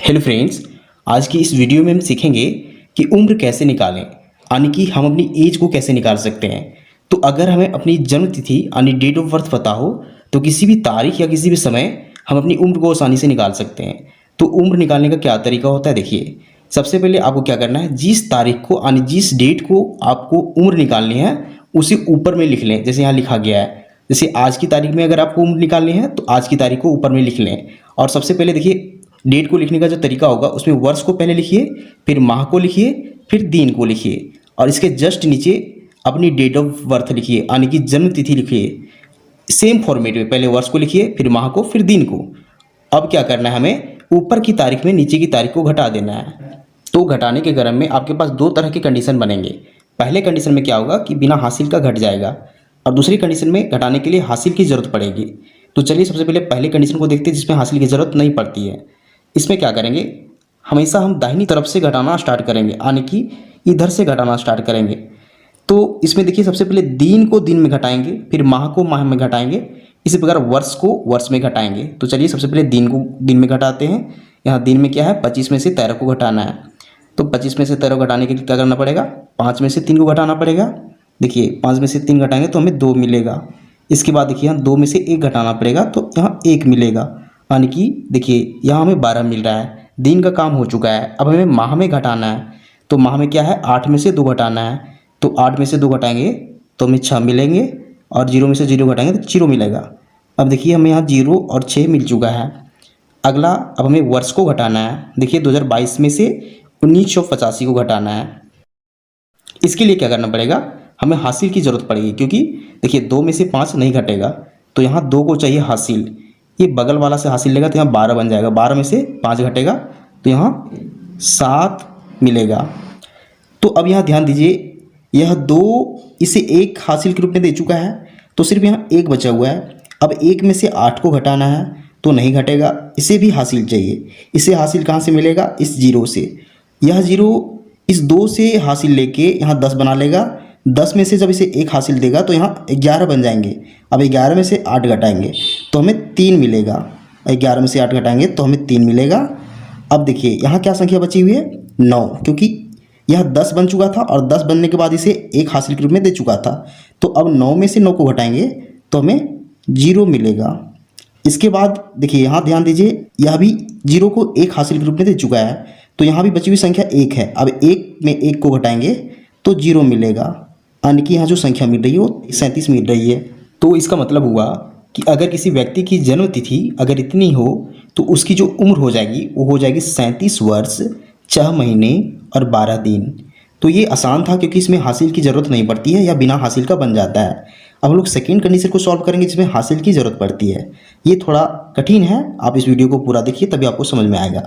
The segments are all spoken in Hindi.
हेलो फ्रेंड्स, आज की इस वीडियो में हम सीखेंगे कि उम्र कैसे निकालें, यानी कि हम अपनी एज को कैसे निकाल सकते हैं। तो अगर हमें अपनी जन्म तिथि यानी डेट ऑफ बर्थ पता हो तो किसी भी तारीख या किसी भी समय हम अपनी उम्र को आसानी से निकाल सकते हैं। तो उम्र निकालने का क्या तरीका होता है, देखिए। सबसे पहले आपको क्या करना है, जिस तारीख को यानी जिस डेट को आपको उम्र निकालनी है उसे ऊपर में लिख लें। जैसे यहाँ लिखा गया है, जैसे आज की तारीख में अगर आपको उम्र निकालनी है तो आज की तारीख को ऊपर में लिख लें। और सबसे पहले देखिए, डेट को लिखने का जो तरीका होगा उसमें वर्ष को पहले लिखिए, फिर माह को लिखिए, फिर दिन को लिखिए और इसके जस्ट नीचे अपनी डेट ऑफ बर्थ लिखिए, यानी कि जन्म तिथि लिखिए। सेम फॉर्मेट में पहले वर्ष को लिखिए, फिर माह को, फिर दिन को। अब क्या करना है, हमें ऊपर की तारीख में नीचे की तारीख को घटा देना है। तो घटाने के क्रम में आपके पास दो तरह के कंडीशन बनेंगे। पहले कंडीशन में क्या होगा कि बिना हासिल का घट जाएगा, और दूसरी कंडीशन में घटाने के लिए हासिल की ज़रूरत पड़ेगी। तो चलिए सबसे पहले पहले कंडीशन को देखते हैं जिसमें हासिल की ज़रूरत नहीं पड़ती है। इसमें क्या करेंगे, हमेशा हम दाहिनी तरफ से घटाना स्टार्ट करेंगे, यानी कि इधर से घटाना स्टार्ट करेंगे। तो इसमें देखिए, सबसे पहले दिन को दिन में घटाएंगे, फिर माह को माह में घटाएंगे, इसी प्रकार वर्ष को वर्ष में घटाएंगे। तो चलिए सबसे पहले दिन को दिन में घटाते हैं। यहाँ दिन में क्या है, 25 में से 13 को घटाना है। तो 25 में से 13 को घटाने के लिए क्या करना पड़ेगा, 5 में से 3 को घटाना पड़ेगा। देखिए 5 में से 3 घटाएंगे तो हमें 2 मिलेगा। इसके बाद देखिए यहाँ 2 में से 1 घटाना पड़ेगा तो यहाँ 1 मिलेगा, यानी कि देखिए यहाँ हमें 12 मिल रहा है। दिन का काम हो चुका है, अब हमें माह में घटाना है। तो माह में क्या है, 8 में से 2 घटाना है। तो 8 में से 2 घटाएंगे तो हमें 6 मिलेंगे, और 0 में से 0 घटाएंगे तो 0 मिलेगा। अब देखिए हमें यहाँ 0 और 6 मिल चुका है। अगला अब हमें वर्ष को घटाना है। देखिए 2022 में से 1985 को घटाना है। इसके लिए क्या करना पड़ेगा, हमें हासिल की ज़रूरत पड़ेगी, क्योंकि देखिए 2 में से 5 नहीं घटेगा, तो यहाँ 2 को चाहिए हासिल। ये बगल वाला से हासिल लेगा तो यहाँ 12 बन जाएगा। 12 में से 5 घटेगा तो यहाँ 7 मिलेगा। तो अब यहाँ ध्यान दीजिए, यह 2 इसे 1 हासिल के रूप में दे चुका है, तो सिर्फ यहाँ 1 बचा हुआ है। अब 1 में से 8 को घटाना है तो नहीं घटेगा, इसे भी हासिल चाहिए। इसे हासिल कहाँ से मिलेगा, इस 0 से। यह 0 इस 2 से हासिल लेके यहाँ 10 बना लेगा। 10 में से जब इसे 1 हासिल देगा तो यहाँ 11 बन जाएंगे। अब 11 में से 8 घटाएंगे तो हमें 3 मिलेगा। 11 में से 8 घटाएंगे तो हमें 3 मिलेगा। अब देखिए यहाँ क्या संख्या बची हुई है, 9, क्योंकि यह 10 बन चुका था और 10 बनने के बाद इसे 1 हासिल के रूप में दे चुका था। तो अब 9 में से 9 को घटाएंगे तो हमें 0 मिलेगा। इसके बाद देखिए यहाँ ध्यान दीजिए, यह भी 0 को 1 हासिल के रूप में दे चुका है, तो यहाँ भी बची हुई संख्या 1 है। अब 1 में 1 को घटाएंगे तो 0 मिलेगा, यानी कि यहाँ जो संख्या मिल रही है वो 37 मिल रही है। तो इसका मतलब हुआ कि अगर किसी व्यक्ति की जन्म तिथि अगर इतनी हो तो उसकी जो उम्र हो जाएगी वो हो जाएगी 37 वर्ष 6 महीने और 12 दिन। तो ये आसान था, क्योंकि इसमें हासिल की ज़रूरत नहीं पड़ती है या बिना हासिल का बन जाता है। अब हम लोग सेकेंड कंडीशन को सॉल्व करेंगे जिसमें हासिल की ज़रूरत पड़ती है। ये थोड़ा कठिन है, आप इस वीडियो को पूरा देखिए तभी आपको समझ में आएगा।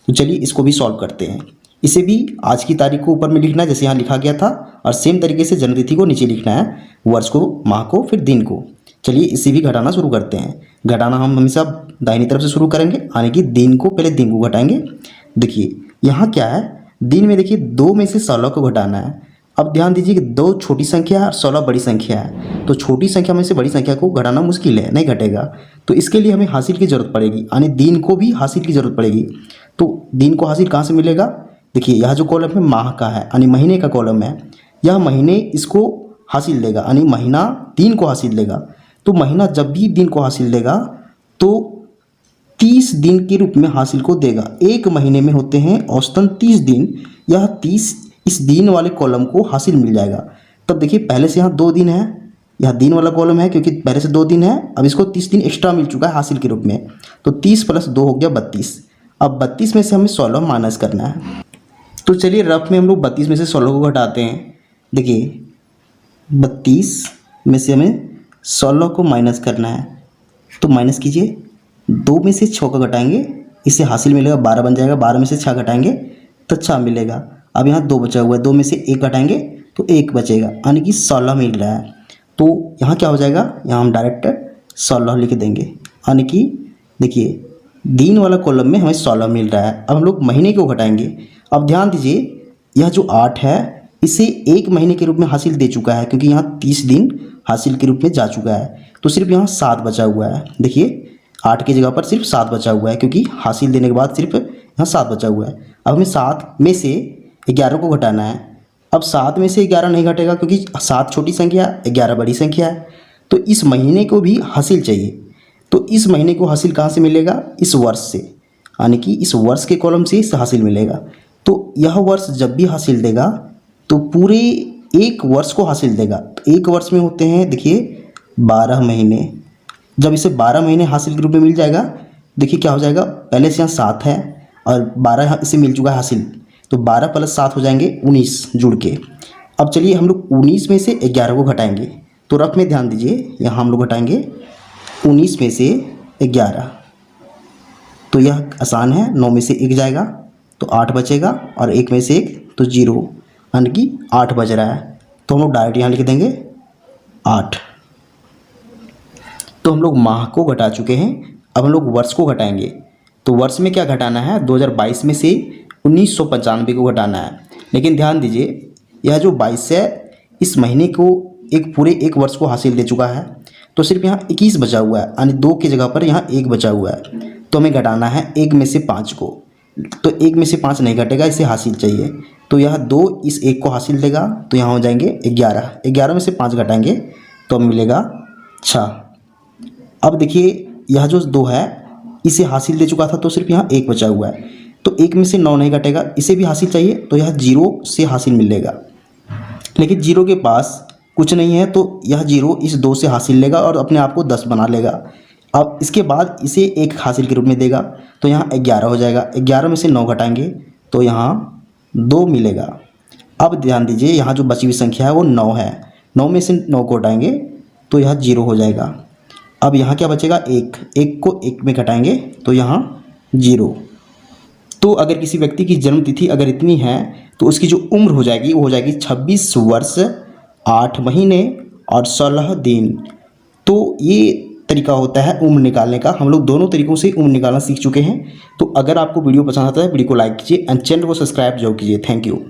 तो चलिए इसको भी सॉल्व करते हैं। इसे भी आज की तारीख को ऊपर में लिखना है जैसे यहाँ लिखा गया था, और सेम तरीके से जन्म तिथि को नीचे लिखना है, वर्ष को, माह को, फिर दिन को। चलिए इसे भी घटाना शुरू करते हैं। घटाना हम हमेशा दाहिनी तरफ से शुरू करेंगे, यानी कि दिन को पहले दिन को घटाएंगे। देखिए यहाँ क्या है, दिन में देखिए 2 में से 16 को घटाना है। अब ध्यान दीजिए कि 2 छोटी संख्या है और 16 बड़ी संख्या है, तो छोटी संख्या में से बड़ी संख्या को घटाना मुश्किल है, नहीं घटेगा। तो इसके लिए हमें हासिल की ज़रूरत पड़ेगी, यानी दिन को भी हासिल की ज़रूरत पड़ेगी। तो दिन को हासिल कहाँ से मिलेगा, देखिए यह जो कॉलम है माह का है, यानी महीने का कॉलम है। यह महीने इसको हासिल देगा, यानी महीना दिन को हासिल देगा। तो महीना जब भी दिन को हासिल देगा तो 30 दिन के रूप में हासिल को देगा। एक महीने में होते हैं औसतन 30 दिन, यह 30 इस दिन वाले कॉलम को हासिल मिल जाएगा। तब देखिए पहले से यहाँ 2 दिन है, यह दिन वाला कॉलम है क्योंकि पहले से 2 दिन है। अब इसको 30 दिन एक्स्ट्रा मिल चुका है हासिल के रूप में, तो 30 + 2 हो गया 32। अब 32 में से हमें 16 माइनस करना है। तो चलिए रफ में हम लोग 32 में से 16 को घटाते हैं। देखिए 32 में से हमें 16 को माइनस करना है, तो माइनस कीजिए। 2 में से 6 को घटाएंगे, इससे हासिल मिलेगा 12 बन जाएगा। 12 में से 6 घटाएंगे तो 6 मिलेगा। अब यहाँ 2 बचा हुआ है, 2 में से 1 घटाएंगे तो 1 बचेगा, यानी कि 16 मिल रहा है। तो यहाँ क्या हो जाएगा, यहाँ हम डायरेक्ट 16 लिख देंगे, यानी कि देखिए दिन वाला कॉलम में हमें 16 मिल रहा है। अब हम लोग महीने को घटाएंगे। अब ध्यान दीजिए, यह जो 8 है इसे 1 महीने के रूप में हासिल दे चुका है, क्योंकि यहाँ 30 दिन हासिल के रूप में जा चुका है। तो सिर्फ यहाँ 7 बचा हुआ है। देखिए 8 की जगह पर सिर्फ 7 बचा हुआ है, क्योंकि हासिल देने के बाद सिर्फ यहाँ 7 बचा हुआ है। अब हमें 7 में से 11 को घटाना है। अब 7 में से 11 नहीं घटेगा क्योंकि 7 छोटी संख्या, 11 बड़ी संख्या है। तो इस महीने को भी हासिल चाहिए। तो इस महीने को हासिल कहाँ से मिलेगा? इस वर्ष से, यानी कि इस वर्ष के कॉलम से इस हासिल मिलेगा। तो यह वर्ष जब भी हासिल देगा तो पूरे एक वर्ष को हासिल देगा। तो एक वर्ष में होते हैं देखिए 12 महीने। जब इसे 12 महीने हासिल के रूप में मिल जाएगा, देखिए क्या हो जाएगा, पहले से यहाँ 7 है और 12 इसे मिल चुका है हासिल, तो 12 + 7 हो जाएंगे 19 जुड़ के। अब चलिए हम लोग 19 में से 11 को घटाएंगे। तो रफ में ध्यान दीजिए, यहाँ हम लोग घटाएंगे 19 में से 11। तो यह आसान है, 9 में से 1 जाएगा तो 8 बचेगा और 1 में से 1 तो 0, यानी कि 8 बच रहा है। तो हम लोग डायरेक्ट यहाँ लिख देंगे 8। तो हम लोग माह को घटा चुके हैं। अब हम लोग वर्ष को घटाएंगे। तो वर्ष में क्या घटाना है? 2022 में से 1995 को घटाना है। लेकिन ध्यान दीजिए, यह जो 22 है इस महीने को पूरे एक वर्ष को हासिल दे चुका है। तो सिर्फ यहाँ 21 बचा हुआ है, यानी 2 की जगह पर यहाँ 1 बचा हुआ है। तो हमें घटाना है 1 में से 5 को। तो 1 में से 5 नहीं घटेगा, इसे हासिल चाहिए। तो यह 2 इस 1 को हासिल देगा, तो यहाँ हो जाएंगे 11। 11 में से 5 घटाएंगे तो अब मिलेगा 6। अब देखिए यह जो 2 है इसे हासिल दे चुका था, तो सिर्फ यहाँ 1 बचा हुआ है। तो 1 में से 9 नहीं घटेगा, इसे भी हासिल चाहिए, तो यह 0 से हासिल मिलेगा। लेकिन 0 के पास कुछ नहीं है, तो यह 0 इस 2 से हासिल लेगा और अपने आप को 10 बना लेगा। अब इसके बाद इसे 1 हासिल के रूप में देगा, तो यहाँ 11 हो जाएगा। 11 में से 9 घटाएंगे तो यहाँ 2 मिलेगा। अब ध्यान दीजिए, यहाँ जो बची हुई संख्या है वो 9 है। 9 में से 9 को घटाएंगे तो यह 0 हो जाएगा। अब यहाँ क्या बचेगा? 1। 1 को 1 में घटाएंगे तो यहाँ 0। तो अगर किसी व्यक्ति की जन्म तिथि अगर इतनी है तो उसकी जो उम्र हो जाएगी वो हो जाएगी 26 वर्ष 8 महीने और 16 दिन। तो ये तरीका होता है उम्र निकालने का। हम लोग दोनों तरीकों से उम्र निकालना सीख चुके हैं। तो अगर आपको वीडियो पसंद आता है, वीडियो को लाइक कीजिए एंड चैनल को सब्सक्राइब जरूर कीजिए। Thank you.